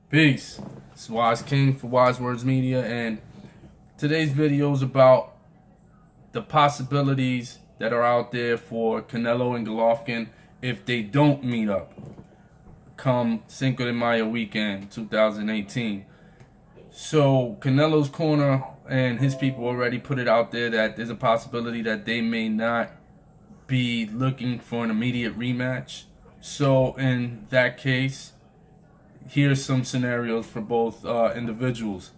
Peace. It's Wise King for Wise Words Media, and today's video is about the possibilities that are out there for Canelo and Golovkin if they don't meet up come Cinco de Mayo weekend 2018. So Canelo's corner and his people already put it out there that there's a possibility that they may not be looking for an immediate rematch. So in that case, here's some scenarios for both individuals.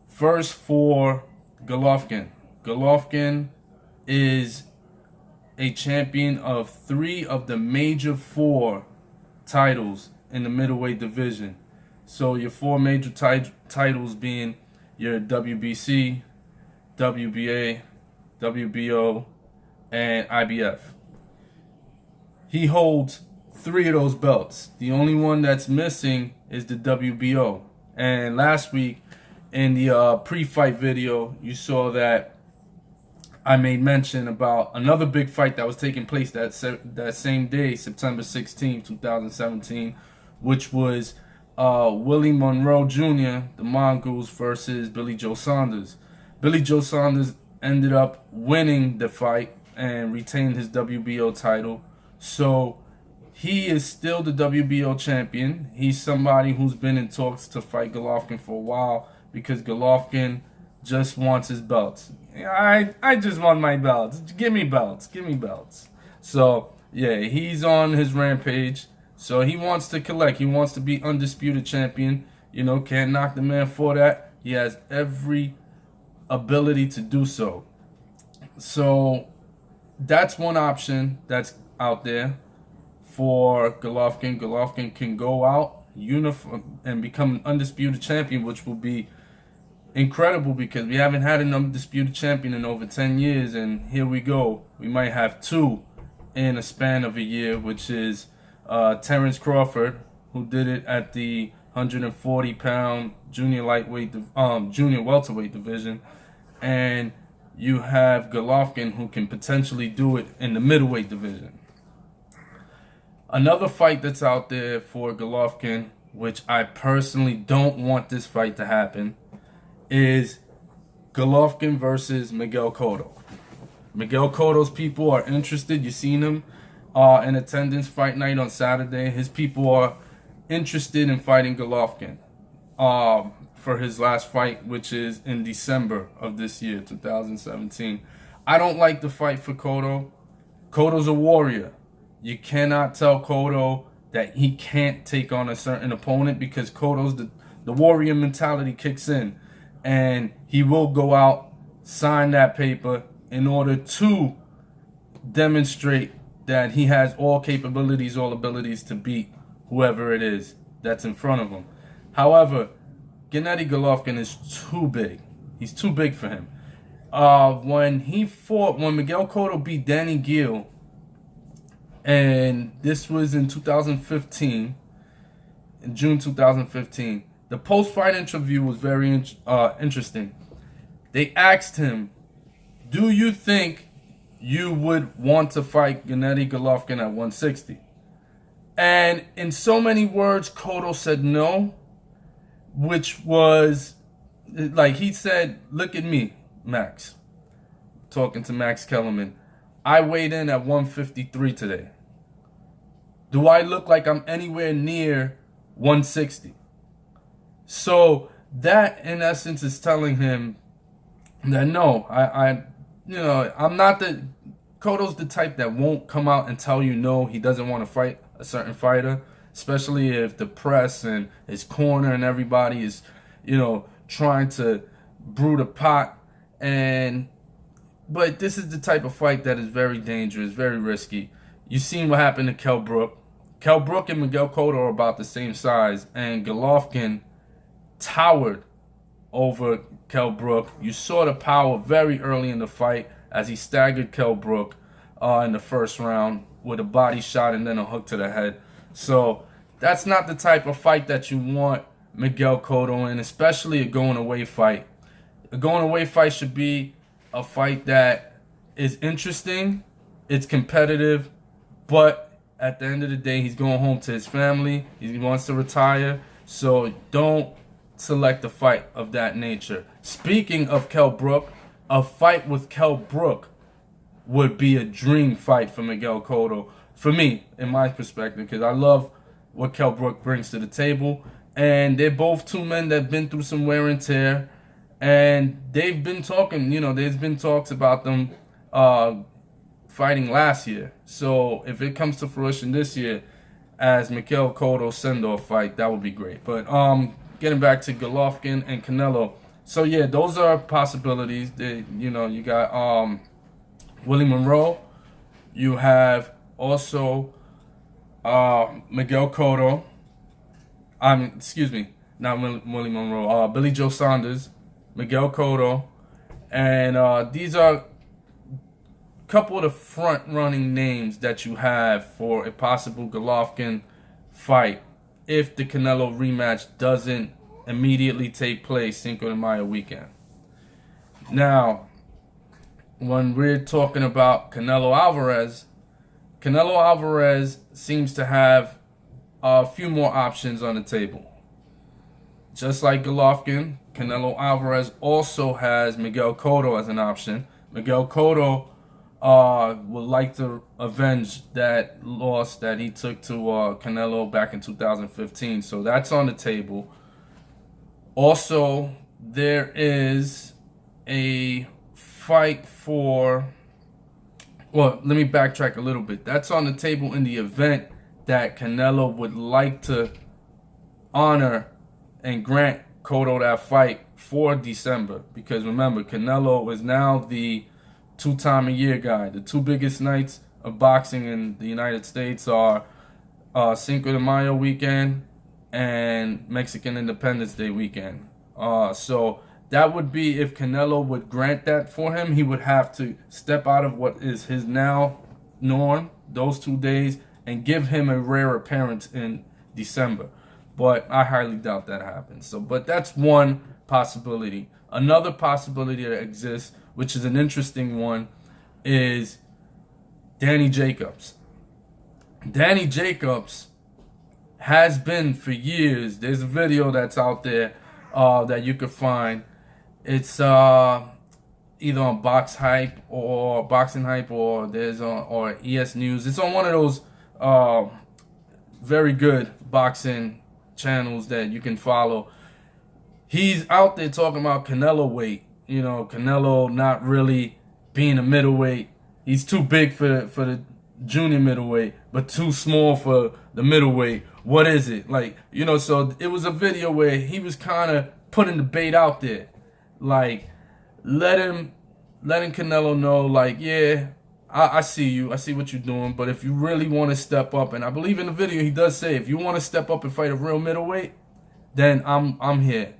First, for Golovkin. Golovkin is a champion of 3 of the major 4 titles in the middleweight division. So your 4 major titles being your WBC, WBA, WBO, and IBF. He holds 3 of those belts. The only one that's missing is the WBO. And last week in the pre-fight video, you saw that I made mention about another big fight that was taking place that same day, September 16, 2017, which was Willie Monroe Jr., the Mongoose, versus Billy Joe Saunders. Billy Joe Saunders ended up winning the fight and retained his WBO title. So he is still the WBO champion. He's somebody who's been in talks to fight Golovkin for a while because Golovkin just wants his belts. I just want my belts. Give me belts. Give me belts. So, yeah, he's on his rampage. So he wants to collect. He wants to be undisputed champion. You know, can't knock the man for that. He has every ability to do so. So that's one option that's out there for Golovkin. Golovkin can go out and become an undisputed champion, which will be incredible because we haven't had an undisputed champion in over 10 years, and here we go. We might have 2 in a span of a year, which is Terrence Crawford, who did it at the 140-pound junior welterweight division, and you have Golovkin, who can potentially do it in the middleweight division. Another fight that's out there for Golovkin, which I personally don't want this fight to happen, is Golovkin versus Miguel Cotto. Miguel Cotto's people are interested. You've seen him in attendance fight night on Saturday. His people are interested in fighting Golovkin for his last fight, which is in December of this year, 2017. I don't like the fight for Cotto. Cotto's a warrior. You cannot tell Cotto that he can't take on a certain opponent because Cotto's the warrior mentality kicks in. And he will go out, sign that paper in order to demonstrate that he has all capabilities, all abilities to beat whoever it is that's in front of him. However, Gennady Golovkin is too big. He's too big for him. When Miguel Cotto beat Danny Gill, and this was in 2015, in June 2015, the post-fight interview was very interesting. They asked him, do you think you would want to fight Gennady Golovkin at 160? And in so many words, Cotto said no, which was, like he said, look at me, Max. Talking to Max Kellerman. I weighed in at 153 today. Do I look like I'm anywhere near 160? So that, in essence, is telling him that no, I'm not Cotto's the type that won't come out and tell you no, he doesn't want to fight a certain fighter, especially if the press and his corner and everybody is, trying to brew the pot. But this is the type of fight that is very dangerous, very risky. You've seen what happened to Kell Brook. Kell Brook and Miguel Cotto are about the same size, and Golovkin towered over Kell Brook. You saw the power very early in the fight as he staggered Kell Brook in the first round with a body shot and then a hook to the head. So that's not the type of fight that you want Miguel Cotto in, especially a going-away fight. A going-away fight should be a fight that is interesting, it's competitive, but at the end of the day, he's going home to his family. He wants to retire. So don't select a fight of that nature. Speaking of Kell Brook, a fight with Kell Brook would be a dream fight for Miguel Cotto. For me, in my perspective, because I love what Kell Brook brings to the table. And they're both two men that have been through some wear and tear. And they've been talking, there's been talks about them fighting last year. So if it comes to fruition this year as Miguel Cotto send-off fight, that would be great. But getting back to Golovkin and Canelo. So yeah, those are possibilities. You got Willie Monroe. You have also Miguel Cotto. Excuse me, not Willie Monroe. Billy Joe Saunders, Miguel Cotto, and these are a couple of the front-running names that you have for a possible Golovkin fight if the Canelo rematch doesn't immediately take place Cinco de Mayo weekend. Now, when we're talking about Canelo Alvarez seems to have a few more options on the table. Just like Golovkin, Canelo Alvarez also has Miguel Cotto as an option. Miguel Cotto would like to avenge that loss that he took to Canelo back in 2015. So that's on the table. Also, there is a fight for... Well, let me backtrack a little bit. That's on the table in the event that Canelo would like to honor and grant Cotto that fight for December. Because remember, Canelo is now the two-time-a-year guy. The two biggest nights of boxing in the United States are Cinco de Mayo weekend and Mexican Independence Day weekend. So that would be, if Canelo would grant that for him, he would have to step out of what is his now norm, those 2 days, and give him a rare appearance in December. But I highly doubt that happens. But that's one possibility. Another possibility that exists, which is an interesting one, is Danny Jacobs. Danny Jacobs has been for years. There's a video that's out there that you could find. It's either on Box Hype or Boxing Hype, or or ES News. It's on one of those very good boxing channels that you can follow. He's out there talking about Canelo weight. Canelo not really being a middleweight. He's too big for the junior middleweight, but too small for the middleweight. What is it? So it was a video where he was kind of putting the bait out there. Letting Canelo know, yeah, I see you. I see what you're doing. But if you really want to step up, and I believe in the video he does say, if you want to step up and fight a real middleweight, then I'm here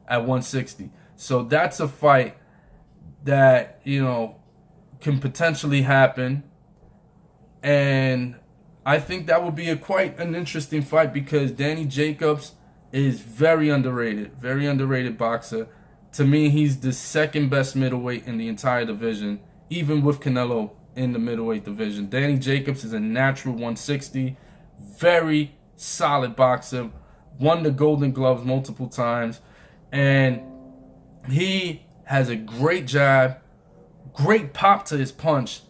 at 160. So that's a fight that, can potentially happen. And I think that would be quite an interesting fight, because Danny Jacobs is very underrated boxer. To me, he's the second best middleweight in the entire division, even with Canelo in the middleweight division. Danny Jacobs is a natural 160, very solid boxer, won the Golden Gloves multiple times, and he has a great jab, great pop to his punch,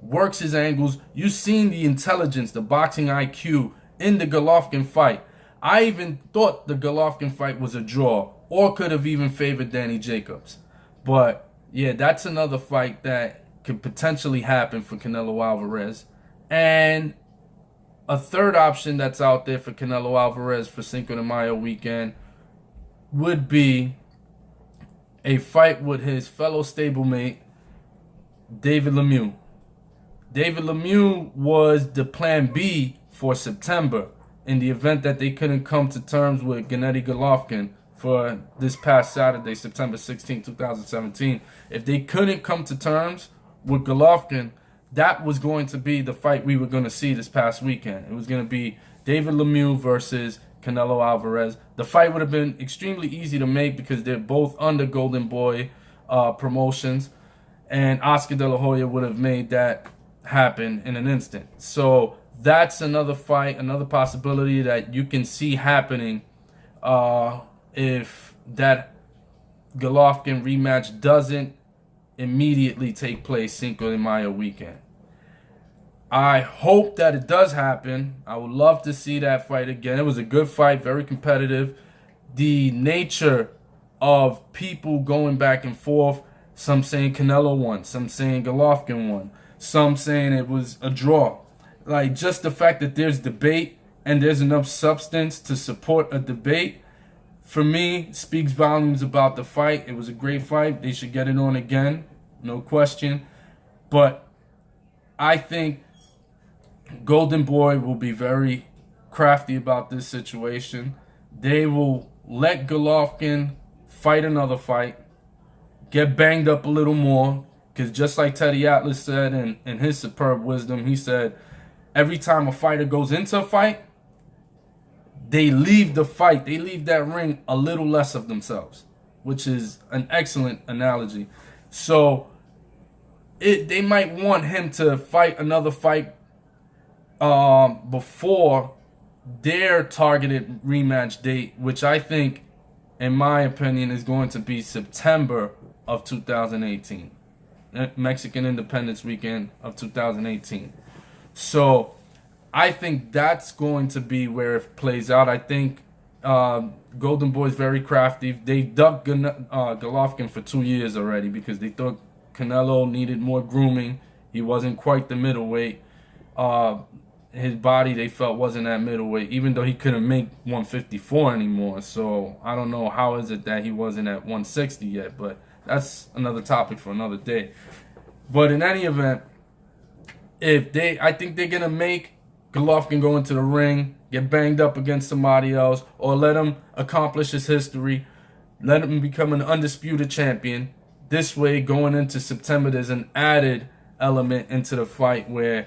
works his angles. You've seen the intelligence, the boxing IQ in the Golovkin fight. I even thought the Golovkin fight was a draw, or could have even favored Danny Jacobs. But yeah, that's another fight that could potentially happen for Canelo Alvarez. And a third option that's out there for Canelo Alvarez for Cinco de Mayo weekend would be a fight with his fellow stablemate, David Lemieux. David Lemieux was the plan B for September in the event that they couldn't come to terms with Gennady Golovkin for this past Saturday, September 16, 2017. If they couldn't come to terms with Golovkin, that was going to be the fight we were going to see this past weekend. It was going to be David Lemieux versus Canelo Alvarez. The fight would have been extremely easy to make because they're both under Golden Boy promotions, and Oscar De La Hoya would have made that happen in an instant. So that's another fight, another possibility that you can see happening if that Golovkin rematch doesn't immediately take place Cinco de Mayo weekend. I hope that it does happen. I would love to see that fight again. It was a good fight, very competitive. The nature of people going back and forth, some saying Canelo won, some saying Golovkin won, some saying it was a draw. Like, just the fact that there's debate and there's enough substance to support a debate, for me, speaks volumes about the fight. It was a great fight. They should get it on again, no question. But I think Golden Boy will be very crafty about this situation. They will let Golovkin fight another fight, get banged up a little more, because just like Teddy Atlas said in his superb wisdom, he said, every time a fighter goes into a fight, they leave the fight, they leave that ring a little less of themselves, which is an excellent analogy. So they might want him to fight another fight before their targeted rematch date, which I think, in my opinion, is going to be September of 2018. Mexican Independence Weekend of 2018. So I think that's going to be where it plays out. I think Golden Boy's very crafty. They ducked Golovkin for 2 years already because they thought Canelo needed more grooming. He wasn't quite the middleweight. His body, they felt, wasn't at middleweight, even though he couldn't make 154 anymore. So I don't know how is it that he wasn't at 160 yet, but that's another topic for another day. But in any event, I think they're gonna make Golovkin go into the ring, get banged up against somebody else, or let him accomplish his history, let him become an undisputed champion. This way, going into September, there's an added element into the fight where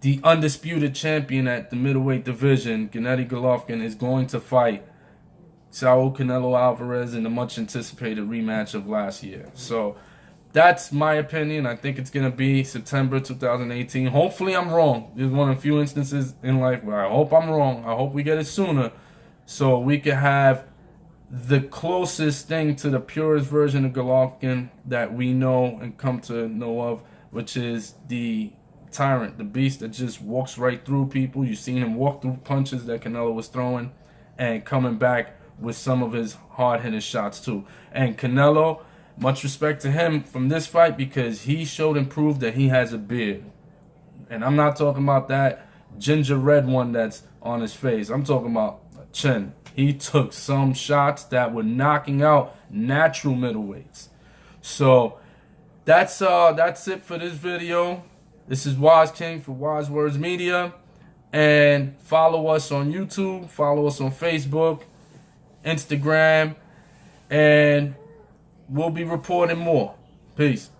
the undisputed champion at the middleweight division, Gennady Golovkin, is going to fight Saul Canelo Alvarez in the much anticipated rematch of last year. So that's my opinion. I think it's going to be September 2018. Hopefully I'm wrong. There's one of the few instances in life where I hope I'm wrong. I hope we get it sooner so we can have the closest thing to the purest version of Golovkin that we know and come to know of, which is the tyrant, the beast that just walks right through people. You've seen him walk through punches that Canelo was throwing and coming back with some of his hard-hitting shots too. And Canelo, much respect to him from this fight because he showed and proved that he has a beard. And I'm not talking about that ginger red one that's on his face. I'm talking about a chin. He took some shots that were knocking out natural middleweights. So that's it for this video. This is Wise King for Wise Words Media. And follow us on YouTube, follow us on Facebook, Instagram, and we'll be reporting more. Peace.